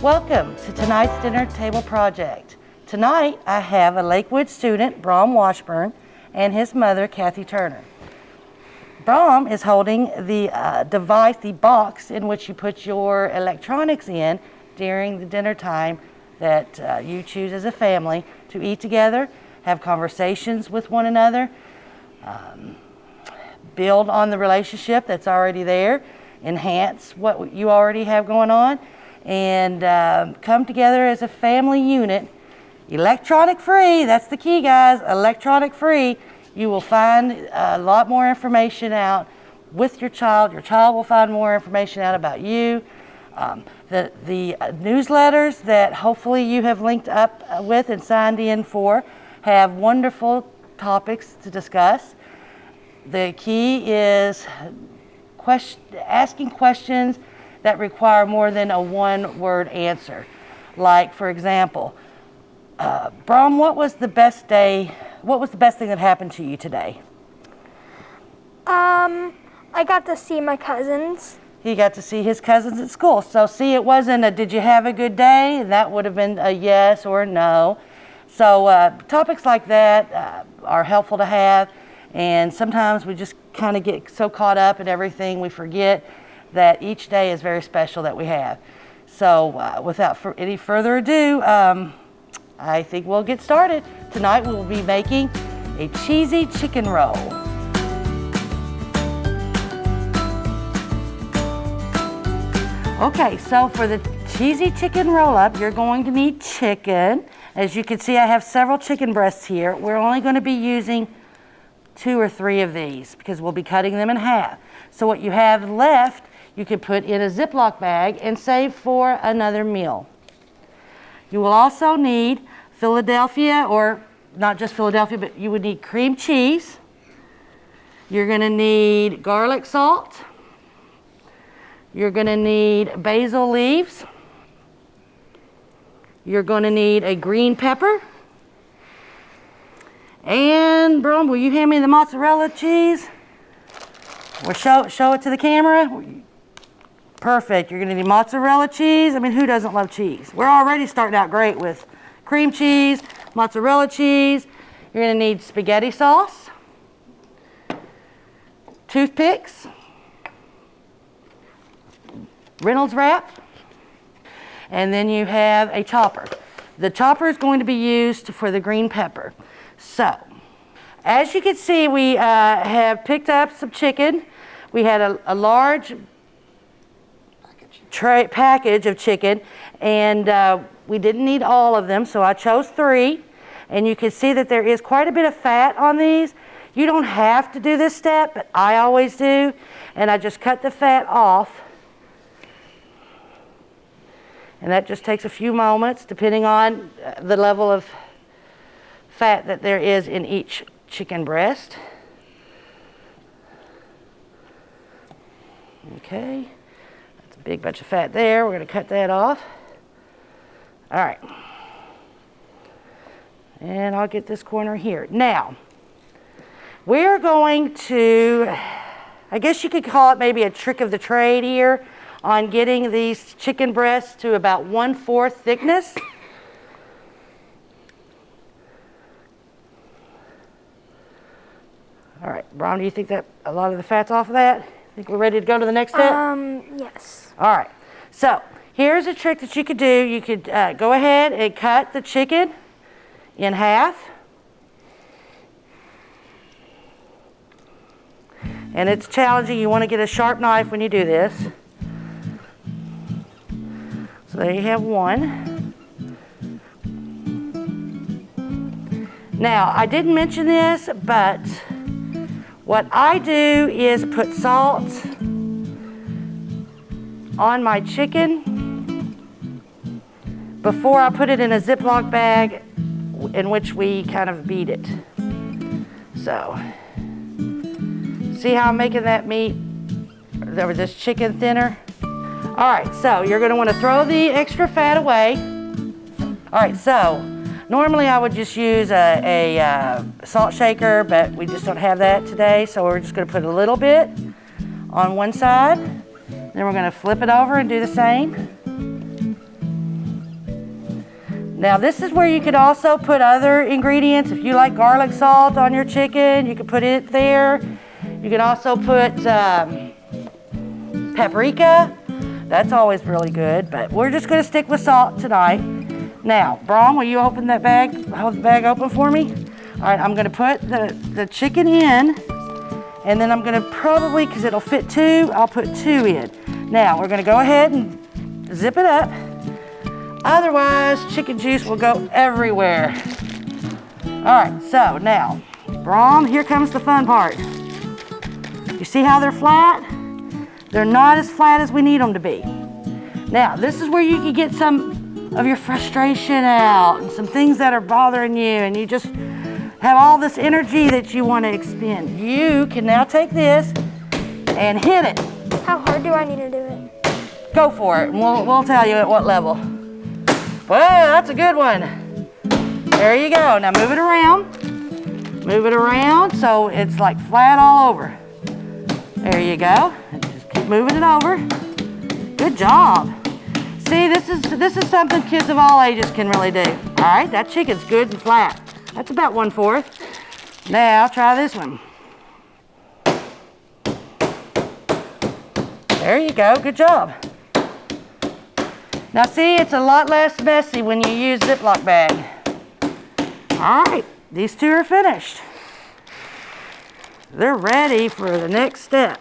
Welcome to tonight's dinner table project. Tonight I have a Lakewood student, Brom Washburn, and his mother, Kathy Turner. Brom is holding the device, the box in which you put your electronics in during the dinner time that you choose as a family to eat together, have conversations with one another, build on the relationship that's already there, enhance what you already have going on, and come together as a family unit. Electronic free, that's the key, guys, electronic free. You will find a lot more information out with your child. Your child will find more information out about you. The newsletters that hopefully you have linked up with and signed in for have wonderful topics to discuss. The key is asking questions that require more than a one-word answer. Like, for example, Brom, what was the best thing that happened to you today? I got to see my cousins. He got to see his cousins at school. So see, it wasn't a did you have a good day? That would have been a yes or a no. So topics like that are helpful to have. And sometimes we just kind of get so caught up in everything we forget that each day is very special that we have. So without any further ado, I think we'll get started. Tonight we will be making a cheesy chicken roll. Okay, so for the cheesy chicken roll-up, you're going to need chicken. As you can see, I have several chicken breasts here. We're only going to be using 2 or 3 of these because we'll be cutting them in half. So what you have left, you can put in a Ziploc bag and save for another meal. You will also need Philadelphia, or not just Philadelphia, but you would need cream cheese. You're going to need garlic salt. You're going to need basil leaves. You're going to need a green pepper. And Brom, will you hand me the mozzarella cheese? Or show it to the camera. Perfect. You're going to need mozzarella cheese. I mean, who doesn't love cheese? We're already starting out great with cream cheese, mozzarella cheese. You're going to need spaghetti sauce, toothpicks, Reynolds wrap, and then you have a chopper. The chopper is going to be used for the green pepper. So, as you can see, we have picked up some chicken. We had a large package of chicken, and we didn't need all of them, so I chose 3. And you can see that there is quite a bit of fat on these. You don't have to do this step, but I always do. And I just cut the fat off. And that just takes a few moments, depending on the level of fat that there is in each chicken breast. Okay. Big bunch of fat there. We're going to cut that off. All right. And I'll get this corner here. Now, we're going to, I guess you could call it maybe a trick of the trade here on getting these chicken breasts to about 1/4 thickness. All right, Brom, do you think that a lot of the fat's off of that? Think we're ready to go to the next step? Yes. All right. So here's a trick that you could do. You could go ahead and cut the chicken in half. And it's challenging. You want to get a sharp knife when you do this. So there you have one. Now, I didn't mention this, but what I do is put salt on my chicken before I put it in a Ziploc bag in which we kind of beat it. So, see how I'm making that meat, or this chicken thinner? All right, so you're gonna wanna throw the extra fat away. All right, so normally I would just use a salt shaker, but we just don't have that today, so we're just gonna put a little bit on one side. Then we're gonna flip it over and do the same. Now this is where you could also put other ingredients. If you like garlic salt on your chicken, you could put it there. You can also put paprika. That's always really good, but we're just gonna stick with salt tonight. Now, Braun, will you open that bag, hold the bag open for me? All right, I'm gonna put the chicken in, and then I'm gonna probably, because it'll fit 2, I'll put 2 in. Now, we're gonna go ahead and zip it up. Otherwise, chicken juice will go everywhere. All right, so now, Braun, here comes the fun part. You see how they're flat? They're not as flat as we need them to be. Now, this is where you can get some of your frustration out and some things that are bothering you, and you just have all this energy that you want to expend. You can now take this and hit it. How hard do I need to do it? Go for it, and we'll tell you at what level. Well, that's a good one. There you go. Now move it around. Move it around so it's like flat all over. There you go. Just keep moving it over. Good job. See, this is something kids of all ages can really do. All right, that chicken's good and flat. That's about 1/4. Now try this one. There you go. Good job. Now see, it's a lot less messy when you use Ziploc bag. All right, these 2 are finished. They're ready for the next step.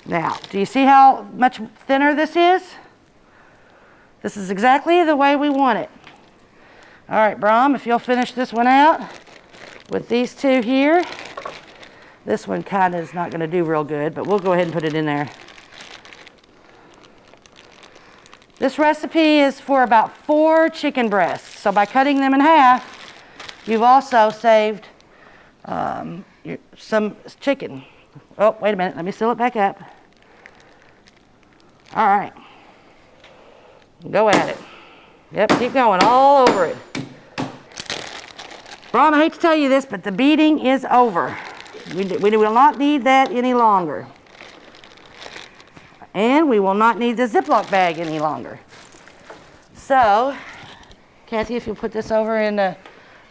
Now, do you see how much thinner this is? This is exactly the way we want it. All right, Braun, if you'll finish this one out with these 2 here. This one kind of is not going to do real good, but we'll go ahead and put it in there. This recipe is for about 4 chicken breasts. So by cutting them in half, you've also saved some chicken. Oh, wait a minute. Let me seal it back up. All right. Go at it. Yep, keep going all over it. Braun, I hate to tell you this, but the beating is over. We will not need that any longer. And we will not need the Ziploc bag any longer. So, Kathy, if you'll put this over in the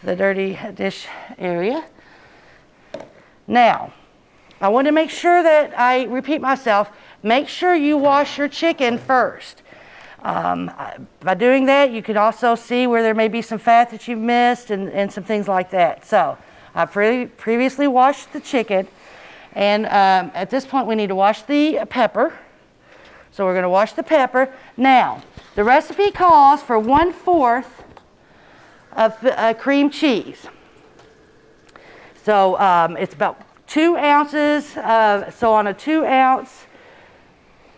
dirty dish area. Now, I want to make sure that I repeat myself. Make sure you wash your chicken first. By doing that, you can also see where there may be some fat that you've missed and some things like that. So, I previously washed the chicken, and at this point we need to wash the pepper. So we're going to wash the pepper. Now, the recipe calls for 1/4 of cream cheese. So it's about 2 ounces. So on a 2-ounce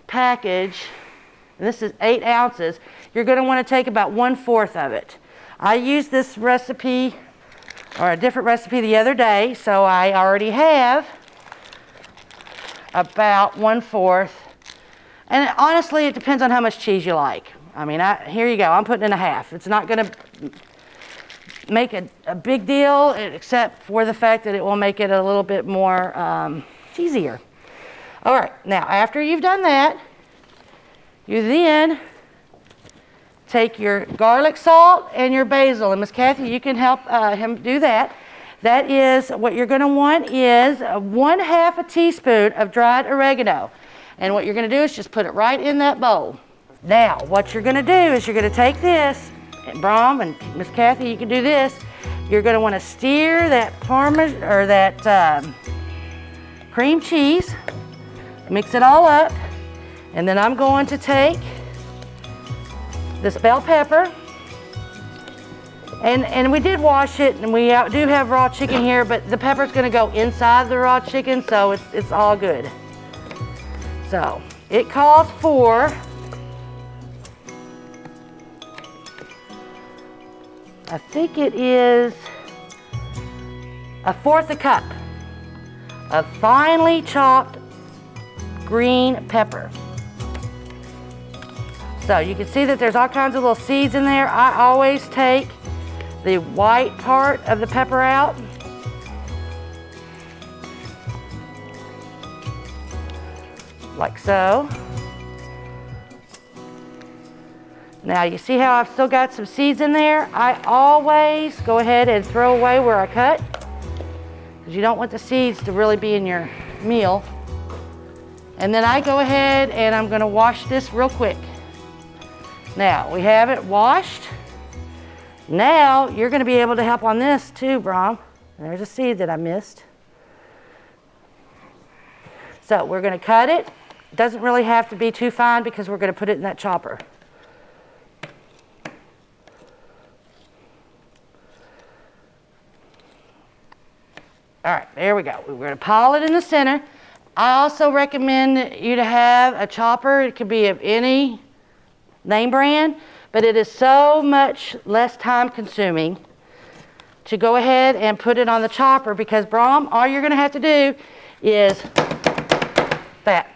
package, and this is 8 ounces, you're going to want to take about 1/4 of it. I used this recipe, or a different recipe, the other day, so I already have about 1/4. And honestly, it depends on how much cheese you like. I mean, here you go. I'm putting in a half. It's not going to make a big deal, except for the fact that it will make it a little bit more cheesier. All right. Now, after you've done that, you then take your garlic salt and your basil. And Miss Kathy, you can help him do that. That is, what you're going to want is 1/2 teaspoon of dried oregano. And what you're going to do is just put it right in that bowl. Now, what you're going to do is you're going to take this, and Braun and Miss Kathy, you can do this. You're going to want to stir that Parmesan or that cream cheese, mix it all up, and then I'm going to take this bell pepper, and we did wash it, and we do have raw chicken here, but the pepper's going to go inside the raw chicken, so it's all good. So it calls for I think it is 1/4 cup of finely chopped green pepper. So you can see that there's all kinds of little seeds in there. I always take the white part of the pepper out. Like so. Now you see how I've still got some seeds in there? I always go ahead and throw away where I cut, because you don't want the seeds to really be in your meal. And then I go ahead and I'm going to wash this real quick. Now we have it washed. Now you're going to be able to help on this too, Brom. There's a seed that I missed. So we're going to cut it. It doesn't really have to be too fine because we're going to put it in that chopper. All right, there we go. We're going to pile it in the center. I also recommend you to have a chopper. It could be of any name brand, but it is so much less time consuming to go ahead and put it on the chopper, because Brom, all you're going to have to do is that.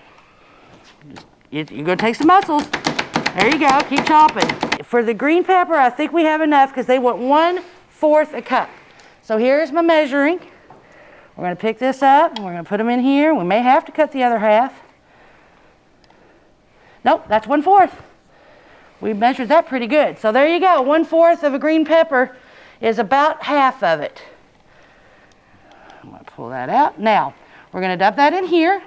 You're going to take some muscles. There you go. Keep chopping. For the green pepper, I think we have enough because they want 1/4 a cup. So here's my measuring. We're going to pick this up and we're going to put them in here. We may have to cut the other half. Nope, that's 1/4. We measured that pretty good. So there you go. 1/4 of a green pepper is about half of it. I'm going to pull that out. Now, we're going to dump that in here.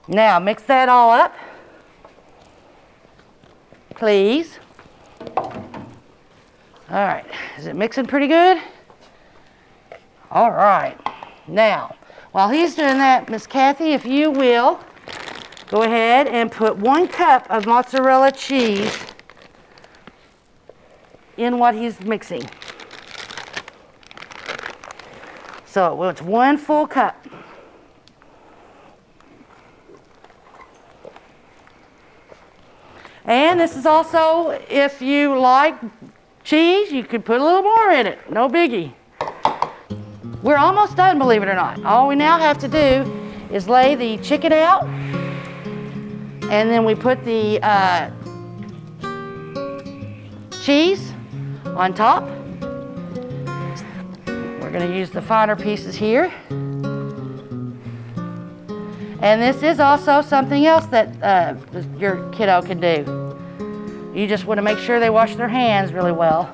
Now, mix that all up, please. All right, is it mixing pretty good? All right, now, while he's doing that, Miss Kathy, if you will, go ahead and put 1 cup of mozzarella cheese in what he's mixing. So it's 1 full cup. And this is also, if you like cheese, you could put a little more in it. No biggie. We're almost done, believe it or not. All we now have to do is lay the chicken out, and then we put the cheese on top. We're going to use the finer pieces here. And this is also something else that your kiddo can do. You just want to make sure they wash their hands really well.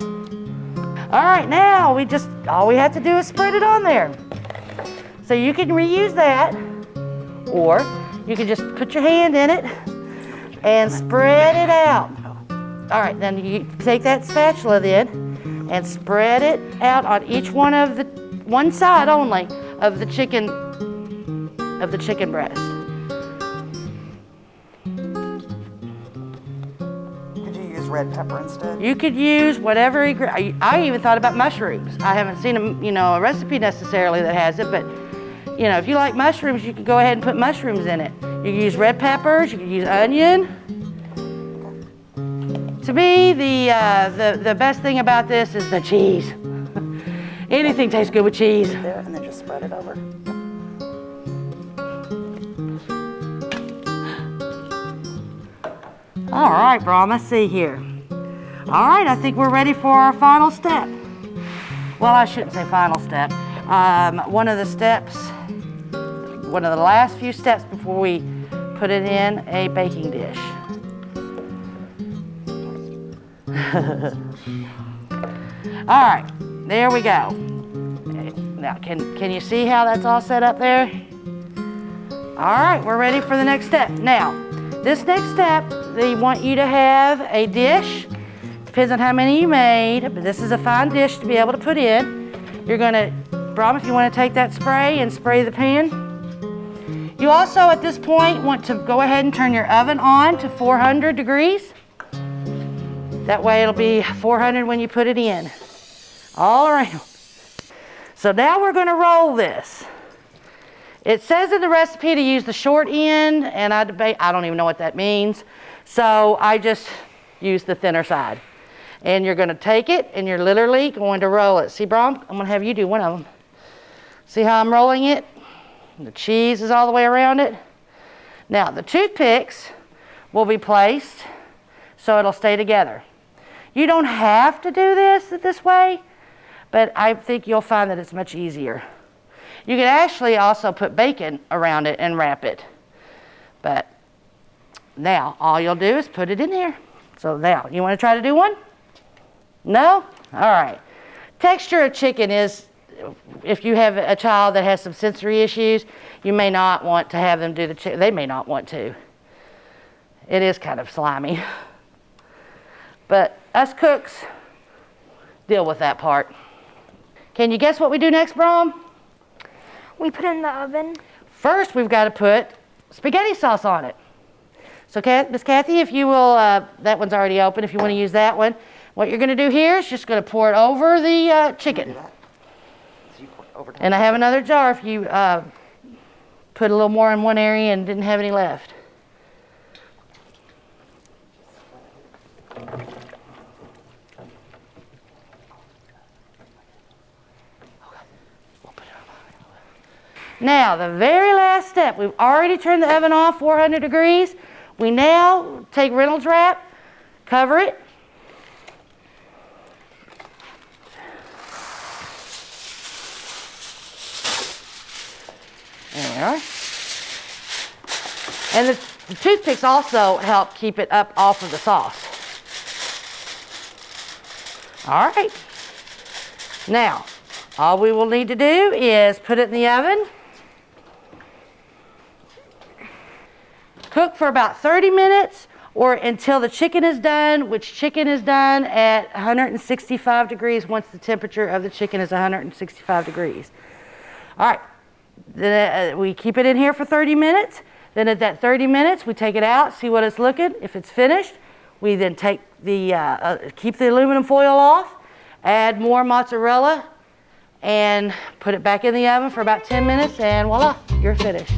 All right, now all we have to do is spread it on there. So you can reuse that, or you can just put your hand in it and spread it out. All right, then you take that spatula then and spread it out on each one side only of the chicken breast. Red pepper instead? You could use whatever. I even thought about mushrooms. I haven't seen a recipe necessarily that has it, but if you like mushrooms, you could go ahead and put mushrooms in it. You can use red peppers. You can use onion. To me, the best thing about this is the cheese. Anything tastes good with cheese. There, and then just spread it over. All right, Brom, let's see here. All right, I think we're ready for our final step. Well, I shouldn't say final step. One of the last few steps before we put it in a baking dish. All right, there we go. Now, can you see how that's all set up there? All right, we're ready for the next step. Now, this next step, they want you to have a dish. Depends on how many you made, but this is a fine dish to be able to put in. You're gonna, Brom, if you wanna take that spray and spray the pan. You also, at this point, want to go ahead and turn your oven on to 400 degrees. That way it'll be 400 when you put it in. All around. So now we're gonna roll this. It says in the recipe to use the short end, and I don't even know what that means. So I just use the thinner side. And you're gonna take it and you're literally going to roll it. See, Brom, I'm gonna have you do one of them. See how I'm rolling it? The cheese is all the way around it. Now the toothpicks will be placed so it'll stay together. You don't have to do this way, but I think you'll find that it's much easier. You can actually also put bacon around it and wrap it. But now all you'll do is put it in here. So now, you want to try to do one? No? All right. Texture of chicken is, if you have a child that has some sensory issues, you may not want to have them do the chicken. They may not want to. It is kind of slimy. But us cooks deal with that part. Can you guess what we do next, Brom? We put it in the oven. First, we've got to put spaghetti sauce on it. So, Miss Kathy, if you will, that one's already open. If you want to use that one, what you're going to do here is just going to pour it over the chicken. And I have another jar if you put a little more in one area and didn't have any left. Now, the very last step, we've already turned the oven off 400 degrees. We now take Reynolds wrap, cover it. There we are. And the toothpicks also help keep it up off of the sauce. All right. Now, all we will need to do is put it in the oven. Cook for about 30 minutes or until the chicken is done, which chicken is done at 165 degrees once the temperature of the chicken is 165 degrees. All right, then we keep it in here for 30 minutes. Then at that 30 minutes, we take it out, see what it's looking. If it's finished, we then take the, keep the aluminum foil off, add more mozzarella, and put it back in the oven for about 10 minutes, and voila, you're finished.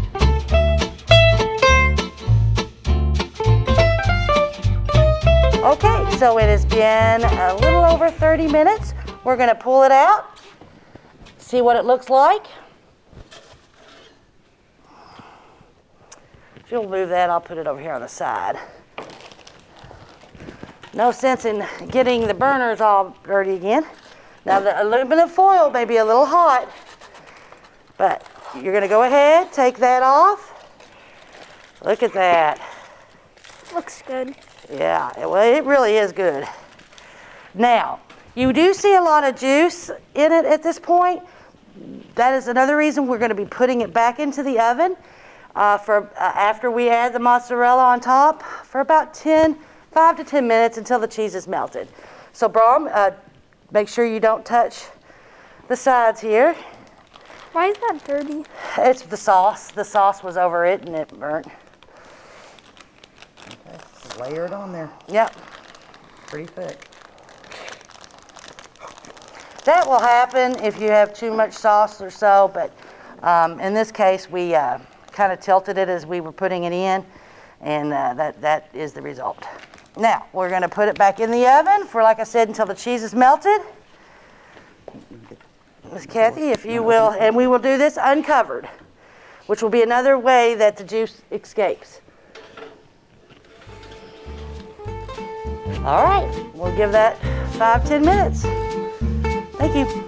Okay, so it has been a little over 30 minutes. We're going to pull it out, see what it looks like. If you'll move that, I'll put it over here on the side. No sense in getting the burners all dirty again. Now the aluminum foil may be a little hot, but you're going to go ahead, take that off. Look at that. Looks good. Yeah, well, it really is good. Now, you do see a lot of juice in it at this point. That is another reason we're going to be putting it back into the oven after we add the mozzarella on top for about 5 to 10 minutes until the cheese is melted. So, Brom, make sure you don't touch the sides here. Why is that dirty? It's the sauce. The sauce was over it and it burnt. Okay, just layer it on there. Yep. Pretty thick. That will happen if you have too much sauce or so, but in this case, we kind of tilted it as we were putting it in, and that is the result. Now, we're going to put it back in the oven for, like I said, until the cheese is melted. Miss Kathy, if you will, and we will do this uncovered, which will be another way that the juice escapes. All right, we'll give that 5-10 minutes. Thank you.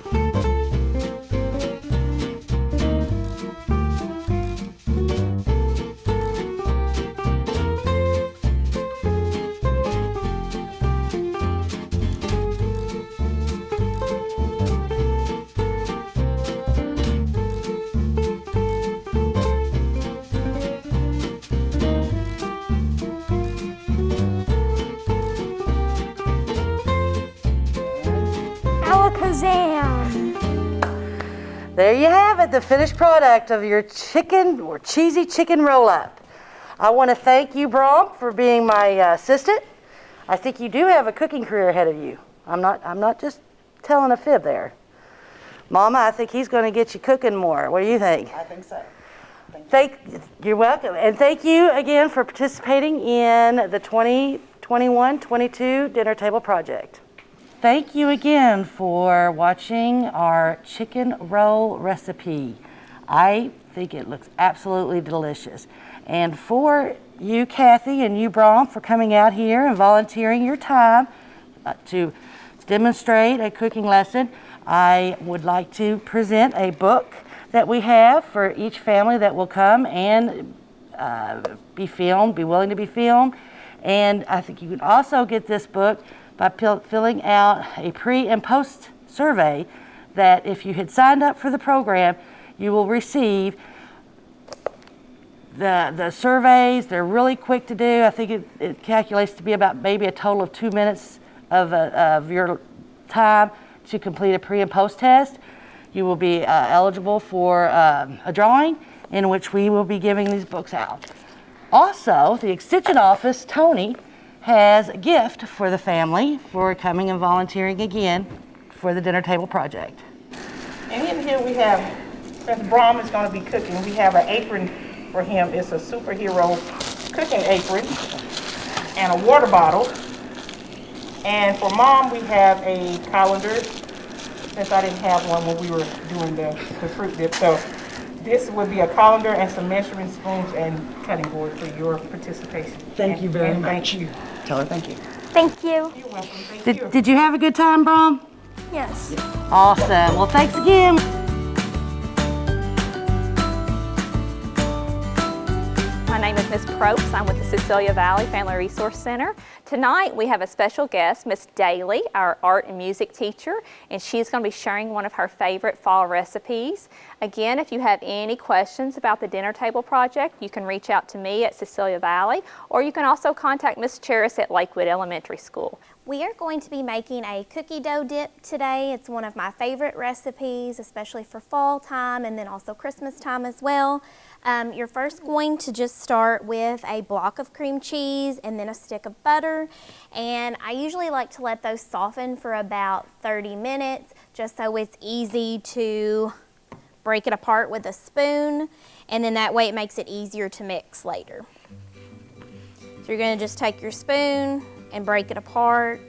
There you have it, the finished product of your chicken or cheesy chicken roll-up. I want to thank you, Brom, for being my assistant. I think you do have a cooking career ahead of you. I'm not just telling a fib there. Mama, I think he's going to get you cooking more. What do you think? I think so. You're welcome. And thank you again for participating in the 2021-22 Dinner Table Project. Thank you again for watching our chicken roll recipe. I think it looks absolutely delicious. And for you, Kathy, and you, Brom, for coming out here and volunteering your time to demonstrate a cooking lesson, I would like to present a book that we have for each family that will come and be willing to be filmed. And I think you can also get this book by filling out a pre and post survey that if you had signed up for the program, you will receive. The surveys, they're really quick to do. I think it calculates to be about maybe a total of 2 minutes of your time to complete a pre and post test. You will be eligible for a drawing in which we will be giving these books out. Also, the Extension Office, Tony, has a gift for the family for coming and volunteering again for the dinner table project. And in here we have, since Brom is going to be cooking, we have an apron for him. It's a superhero cooking apron and a water bottle. And for Mom, we have a colander, since I didn't have one when we were doing the fruit dip. So this would be a colander and some measuring spoons and cutting board for your participation. Thank you very much. much. Thank you. Tell her thank you. Thank you. You're welcome. Thank you. Did you have a good time, Brom? Yes. Awesome. Well, thanks again. My name is Ms. Probst. I'm with the Cecilia Valley Family Resource Center. Tonight we have a special guest, Ms. Daly, our art and music teacher, and she's going to be sharing one of her favorite fall recipes. Again, if you have any questions about the dinner table project, you can reach out to me at Cecilia Valley, or you can also contact Ms. Cheris at Lakewood Elementary School. We are going to be making a cookie dough dip today. It's one of my favorite recipes, especially for fall time and then also Christmas time as well. You're first going to just start with a block of cream cheese and then a stick of butter. And I usually like to let those soften for about 30 minutes just so it's easy to break it apart with a spoon. And then that way it makes it easier to mix later. So you're going to just take your spoon and break it apart.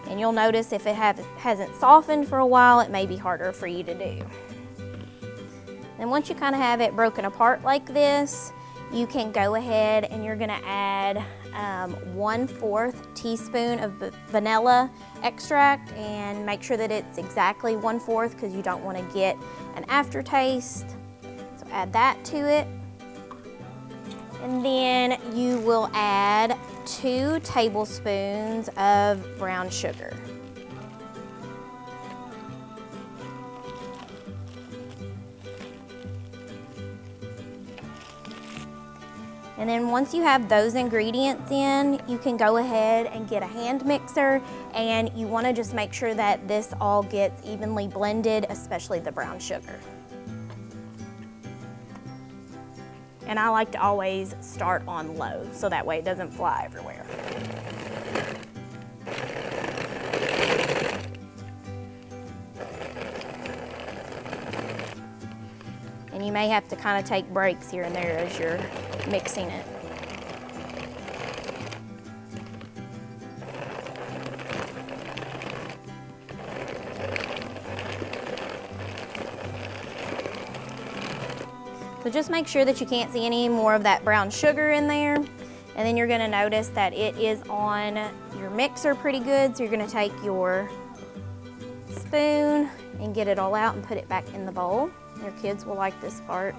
And you'll notice if it hasn't softened for a while, it may be harder for you to do. Then once you kind of have it broken apart like this, you can go ahead and you're gonna add 1/4 teaspoon of vanilla extract, and make sure that it's exactly 1/4 because you don't want to get an aftertaste. So add that to it. And then you will add 2 tablespoons of brown sugar. And then once you have those ingredients in, you can go ahead and get a hand mixer, and you want to just make sure that this all gets evenly blended, especially the brown sugar. And I like to always start on low, so that way it doesn't fly everywhere. And you may have to kind of take breaks here and there as you're mixing it. So just make sure that you can't see any more of that brown sugar in there. And then you're gonna notice that it is on your mixer pretty good. So you're gonna take your spoon and get it all out and put it back in the bowl. Your kids will like this part.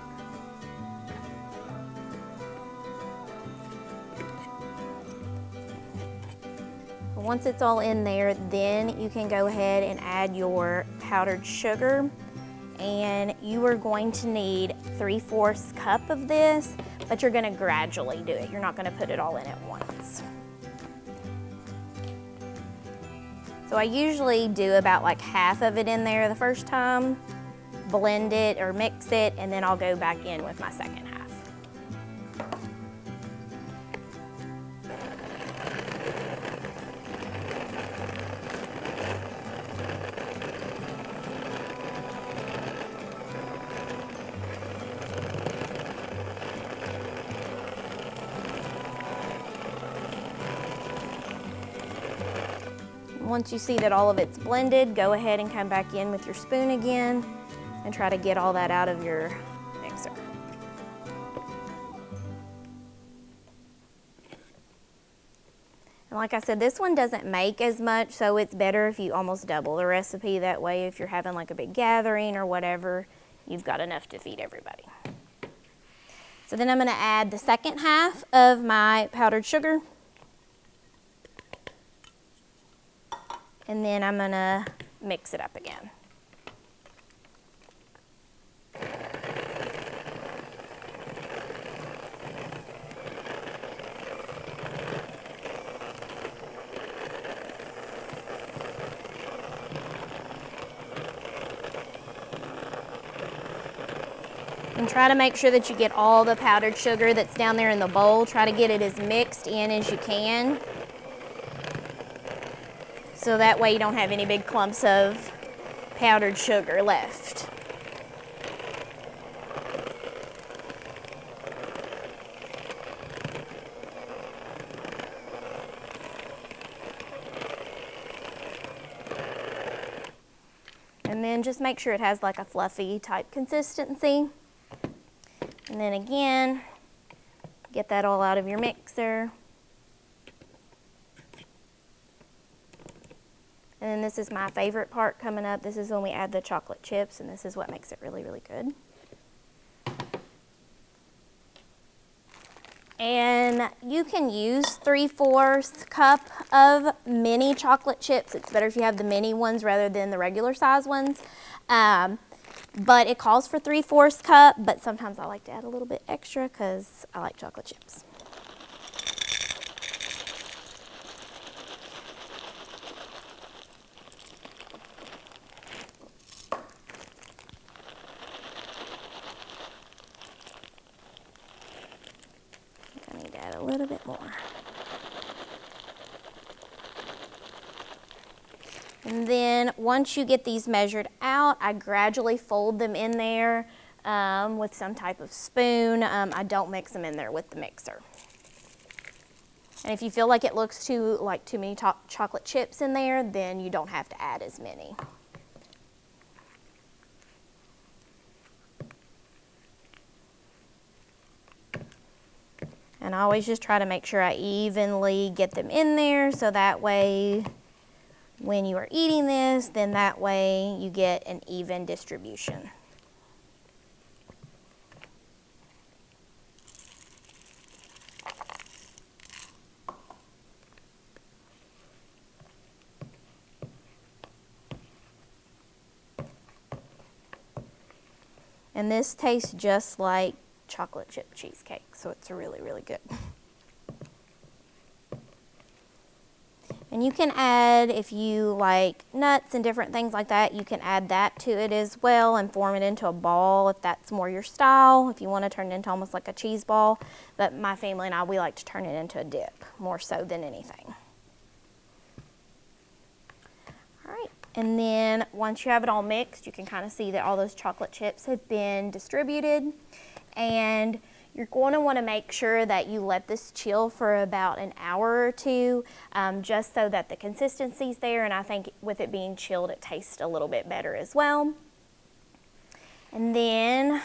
Once it's all in there, then you can go ahead and add your powdered sugar. And you are going to need 3/4 cup of this, but you're gonna gradually do it. You're not gonna put it all in at once. So I usually do about like half of it in there the first time, blend it or mix it, and then I'll go back in with my second half. Once you see that all of it's blended, go ahead and come back in with your spoon again and try to get all that out of your mixer. And like I said, this one doesn't make as much, so it's better if you almost double the recipe. That way, if you're having like a big gathering or whatever, you've got enough to feed everybody. So then I'm going to add the second half of my powdered sugar. And then I'm going to mix it up again. And try to make sure that you get all the powdered sugar that's down there in the bowl. Try to get it as mixed in as you can. So that way you don't have any big clumps of powdered sugar left. And then just make sure it has like a fluffy type consistency. And then again, get that all out of your mixer. And then this is my favorite part coming up. This is when we add the chocolate chips, and this is what makes it really, really good. And you can use 3/4 cup of mini chocolate chips. It's better if you have the mini ones rather than the regular size ones. But it calls for 3/4 cup, but sometimes I like to add a little bit extra because I like chocolate chips. I need to add a little bit more. And then once you get these measured out, I gradually fold them in there with some type of spoon. I don't mix them in there with the mixer. And if you feel like it looks too many chocolate chips in there, then you don't have to add as many. And I always just try to make sure I evenly get them in there so that way when you are eating this, then that way you get an even distribution. And this tastes just like chocolate chip cheesecake, so it's really, really good. And you can add, if you like nuts and different things like that, you can add that to it as well and form it into a ball if that's more your style, if you want to turn it into almost like a cheese ball. But my family and I, we like to turn it into a dip more so than anything. All right, and then once you have it all mixed, you can kind of see that all those chocolate chips have been distributed. And you're going to want to make sure that you let this chill for about an hour or two, just so that the consistency's there, and I think with it being chilled, it tastes a little bit better as well. And then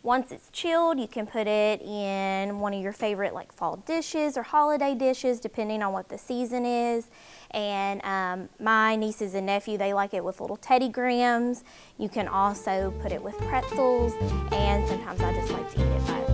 once it's chilled, you can put it in one of your favorite like fall dishes or holiday dishes, depending on what the season is. And my nieces and nephew, they like it with little Teddy Grahams. You can also put it with pretzels, and sometimes I just like to eat it by